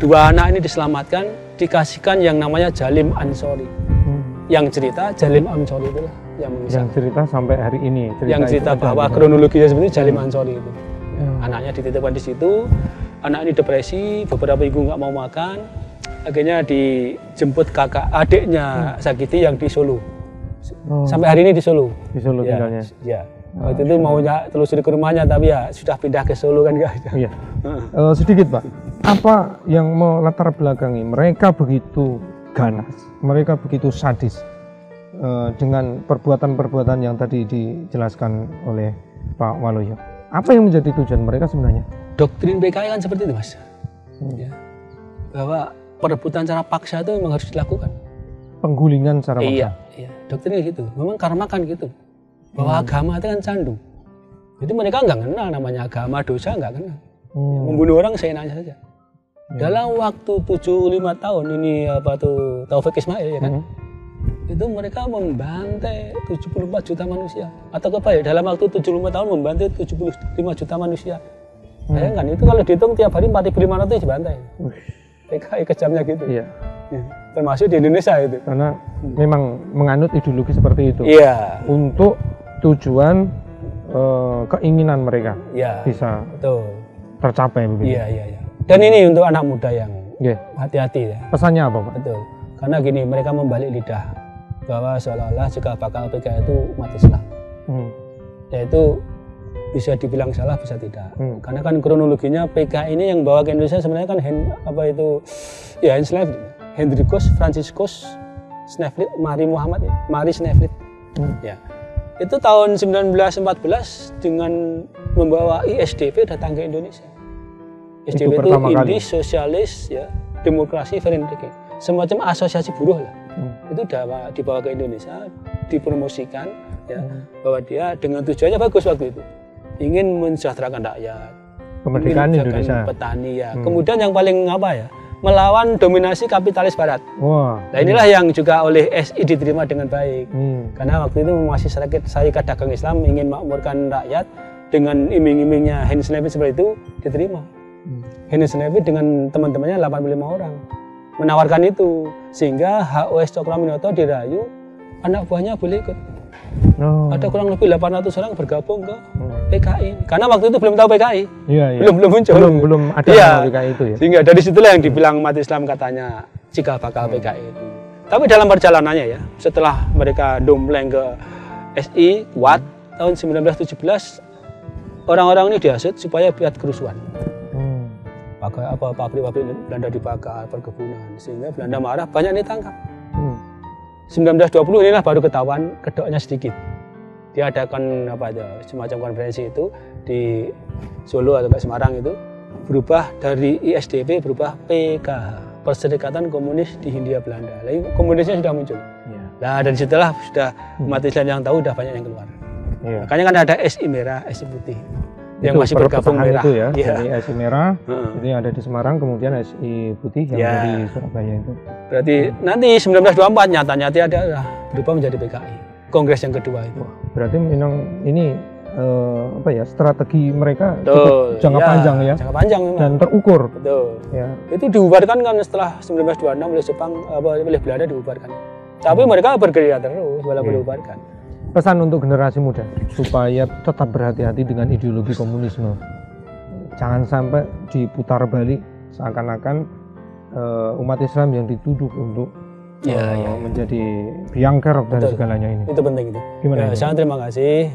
Dua anak ini diselamatkan, dikasihkan yang namanya Jalim Ansori. Yang cerita Jalim Ansori itulah yang cerita sampai hari ini. Yang cerita bahwa kronologinya seperti Jalim Ansori itu. Anaknya dititipkan di situ. Anak ini depresi, beberapa minggu nggak mau makan. Akhirnya dijemput kakak adiknya Sakiti yang di Solo. Sampai hari ini di Solo. Di Solo tinggalnya. Ya. Waktu itu maunya telusuri ke rumahnya, tapi ya sudah pindah ke Solo kan guys. Iya. Sedikit Pak, apa yang melatar belakangi mereka begitu ganas, mereka begitu sadis dengan perbuatan-perbuatan yang tadi dijelaskan oleh Pak Waluyo? Apa yang menjadi tujuan mereka sebenarnya? Doktrin PKI kan seperti itu Mas. Ya. Bahwa perebutan secara paksa itu memang harus dilakukan. Penggulingan secara paksa. Iya. Doktrinnya gitu. Memang karma kan gitu. Bahwa agama itu kan candu. Jadi mereka nggak kenal namanya agama, dosa nggak kenal. Ya, membunuh orang seenaknya saja. Dalam waktu 75 tahun ini Taufik Ismail ya kan. Itu mereka membantai 74 juta manusia. Atau apa ya? Dalam waktu 75 tahun membantai 75 juta manusia. Bayangkan itu kalau dihitung tiap hari 4.500 dibantai. PKI kejamnya gitu. Iya. Ya, termasuk di Indonesia itu. Karena memang menganut ideologi seperti itu. Iya. Untuk tujuan keinginan mereka bisa tercapai begitu. Iya. Dan ini untuk anak muda yang hati-hati ya. Pesannya apa Pak? Betul. Karena gini, mereka membalik lidah bahwa seolah-olah jika bakal PKI itu umat Islam. Yaitu bisa dibilang salah, bisa tidak. Karena kan kronologinya PKI ini yang bawa ke Indonesia sebenarnya kan Hendrikus Franciscus Sneflit Mari Sneflit. Ya. Itu tahun 1914 dengan membawa ISDP datang ke Indonesia. ISDP itu Indi Sosialis ya, Demokrasi Verenigde. Semacam asosiasi buruh lah. Itu dibawa ke Indonesia, dipromosikan ya, bahwa dia dengan tujuannya bagus waktu itu. Ingin mensejahterakan rakyat, kemerdekaan Indonesia, petani ya. Kemudian yang paling melawan dominasi kapitalis barat. Nah inilah yang juga oleh SI diterima dengan baik. Karena waktu itu masih Syarikat Dagang Islam ingin makmurkan rakyat dengan iming-imingnya Henry Sneflit seperti itu diterima. Henry Sneflit dengan teman-temannya 85 orang menawarkan itu, sehingga HOS Cokroaminoto dirayu anak buahnya boleh ikut. Ada kurang lebih 800 orang bergabung ke PKI. Karena waktu itu belum tahu PKI. Belum muncul. Belum ada PKI itu ya. Sehingga dari situlah yang dibilang umat Islam katanya jika bakal PKI itu. Tapi dalam perjalanannya ya, setelah mereka dompleng ke SI kuat tahun 1917, orang-orang ini dihasut supaya buat kerusuhan. Pabrik-pabrik Belanda dibakar, perkebunan, sehingga Belanda marah, banyak yang ditangkap. 1920 inilah baru ketahuan kedoknya sedikit. Diadakan semacam konferensi itu di Solo atau Semarang itu, berubah dari ISDP berubah PKH, Perserikatan Komunis di Hindia Belanda. Lalu komunisnya sudah muncul. Nah dari situlah sudah umat Islam yang tahu sudah banyak yang keluar. Makanya kan ada SI merah, SI putih. yang masih bergabung merah itu ya, dari SI merah, itu yang ada di Semarang, kemudian SI putih yang ada di Surabaya itu. Berarti nanti 1924 nyata-nyata ada berubah menjadi PKI, Kongres yang kedua itu. Berarti memang ini strategi mereka cukup jangka panjang ya, jangka panjang memang. Dan terukur. Betul. Ya. Itu dibubarkan kan setelah 1926 oleh Jepang, oleh Belanda dibubarkan. Tapi mereka bergerilya terus walaupun dibubarkan. Pesan untuk generasi muda supaya tetap berhati-hati dengan ideologi komunisme. Jangan sampai diputar balik seakan-akan umat Islam yang dituduh untuk menjadi biang kerok dan segalanya ini. Itu penting itu. Gimana? Sangat terima kasih.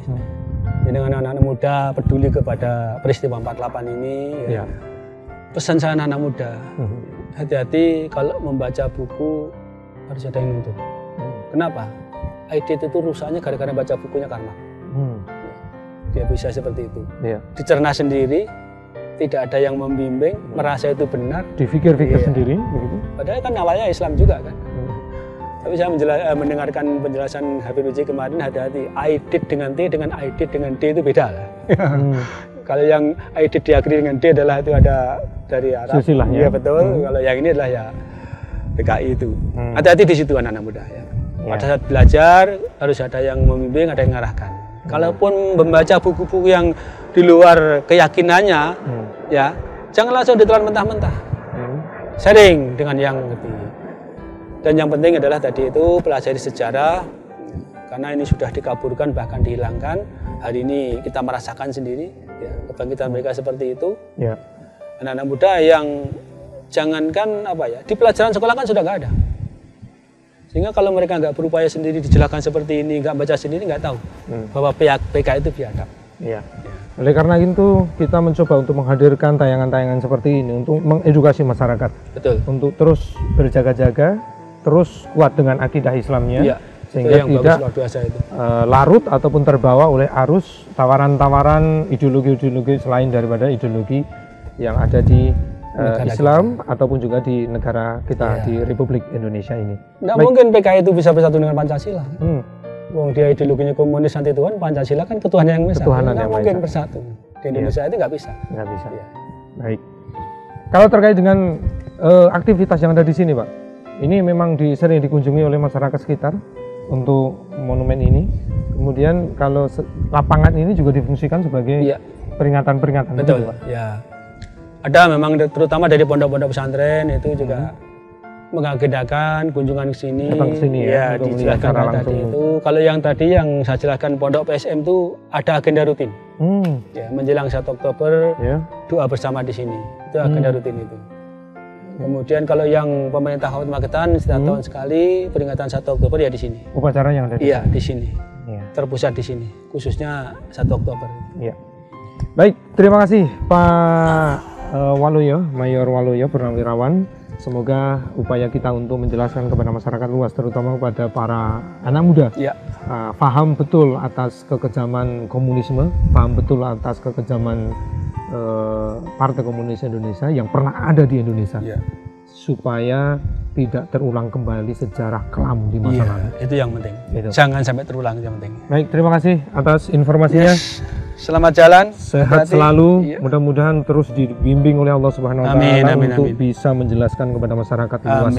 Dengan anak-anak muda peduli kepada peristiwa 48 ini. Ya. Pesan saya anak-anak muda, hati-hati kalau membaca buku harus ada yang nuntut. Kenapa? Aidit itu rusaknya gara-gara baca bukunya Karl Marx. Dia bisa seperti itu. Dicerna sendiri, tidak ada yang membimbing, merasa itu benar. Dipikir-pikir sendiri, begitu. Padahal kan awalnya Islam juga kan. Tapi saya mendengarkan penjelasan Habib Rizik kemarin, hati-hati. Aidit dengan T dengan Aidit dengan D itu beda lah. Kalau yang Aidit diakhiri dengan D adalah itu ada dari Arab. Silsilahnya. Iya betul. Kalau yang ini adalah ya PKI itu. Hati-hati di situ anak-anak muda ya. Pada saat belajar harus ada yang membimbing, ada yang mengarahkan. Kalaupun membaca buku-buku yang di luar keyakinannya, ya jangan langsung ditelan mentah-mentah. Sharing dengan yang ngerti. Dan yang penting adalah tadi itu pelajari sejarah, karena ini sudah dikaburkan bahkan dihilangkan. Hari ini kita merasakan sendiri ya, kebangkitan mereka seperti itu. Anak-anak muda yang jangankan di pelajaran sekolah kan sudah nggak ada. Sehingga kalau mereka nggak berupaya sendiri dijelaskan seperti ini, nggak baca sendiri, nggak tahu bahwa PKI itu biadab. Oleh karena itu kita mencoba untuk menghadirkan tayangan-tayangan seperti ini untuk mengedukasi masyarakat. Betul. Untuk terus berjaga-jaga, terus kuat dengan akidah Islamnya, sehingga tidak larut ataupun terbawa oleh arus tawaran-tawaran ideologi-ideologi selain daripada ideologi yang ada di Islam ataupun juga di negara kita di Republik Indonesia ini. Nggak mungkin PKI itu bisa bersatu dengan Pancasila. Wong dia ideologinya komunis anti Tuhan, Pancasila kan ketuhanan yang besar. Nggak mungkin bersatu. Di Indonesia itu nggak bisa. Nggak bisa. Baik. Kalau terkait dengan aktivitas yang ada di sini, Pak, ini memang sering dikunjungi oleh masyarakat sekitar untuk monumen ini. Kemudian kalau lapangan ini juga difungsikan sebagai peringatan-peringatan. Betul. Gitu, Pak. Ya. Ada memang terutama dari pondok-pondok pesantren itu juga mengagendakan kunjungan ke sini. Ya, dijelaskan tadi itu. Kalau yang tadi yang saya jelaskan pondok PSM itu ada agenda rutin. Ya, menjelang 1 Oktober doa bersama di sini. Itu agenda rutin itu. Kemudian kalau yang pemerintah Kabupaten Magetan setiap tahun sekali peringatan 1 Oktober ya di sini. Upacara yang ada di sini? Iya, di sini. Terpusat di sini, khususnya 1 Oktober. Iya. Baik, terima kasih Pak Waluyo, Mayor Waluyo Purnawirawan. Semoga upaya kita untuk menjelaskan kepada masyarakat luas, terutama kepada para anak muda, paham betul atas kekejaman komunisme, paham betul atas kekejaman Partai Komunis Indonesia yang pernah ada di Indonesia, supaya tidak terulang kembali sejarah kelam di masa lalu. Itu yang penting. Jangan sampai terulang, yang penting. Baik, terima kasih atas informasinya. Selamat jalan, sehat selalu. Mudah-mudahan terus dibimbing oleh Allah Subhanahu Wa Taala untuk bisa menjelaskan kepada masyarakat luas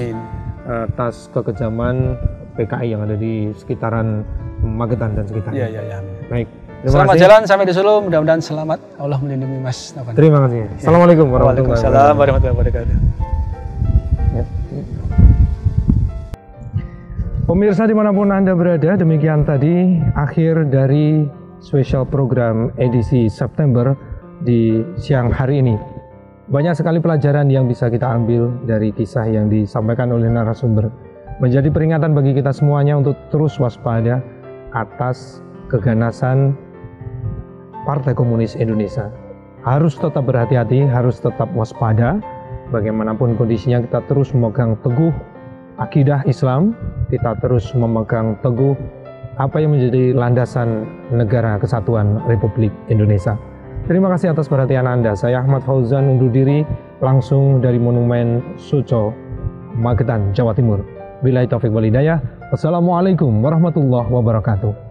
atas kekejaman PKI yang ada di sekitaran Magetan dan sekitarnya. Baik. Selamat jalan sampai di Solo, mudah-mudahan selamat. Allah melindungi Mas Novan. Terima kasih. Assalamualaikum warahmatullahi wabarakatuh. Pemirsa dimanapun Anda berada, demikian tadi akhir dari spesial program edisi September di siang hari ini. Banyak sekali pelajaran yang bisa kita ambil dari kisah yang disampaikan oleh narasumber. Menjadi peringatan bagi kita semuanya untuk terus waspada atas keganasan Partai Komunis Indonesia. Harus tetap berhati-hati, harus tetap waspada. Bagaimanapun kondisinya, kita terus memegang teguh akidah Islam, kita terus memegang teguh apa yang menjadi landasan negara kesatuan Republik Indonesia. Terima kasih atas perhatian Anda. Saya Ahmad Fauzan undur diri langsung dari Monumen Suco, Magetan, Jawa Timur. Billahi taufiq wal hidayah. Wassalamualaikum warahmatullahi wabarakatuh.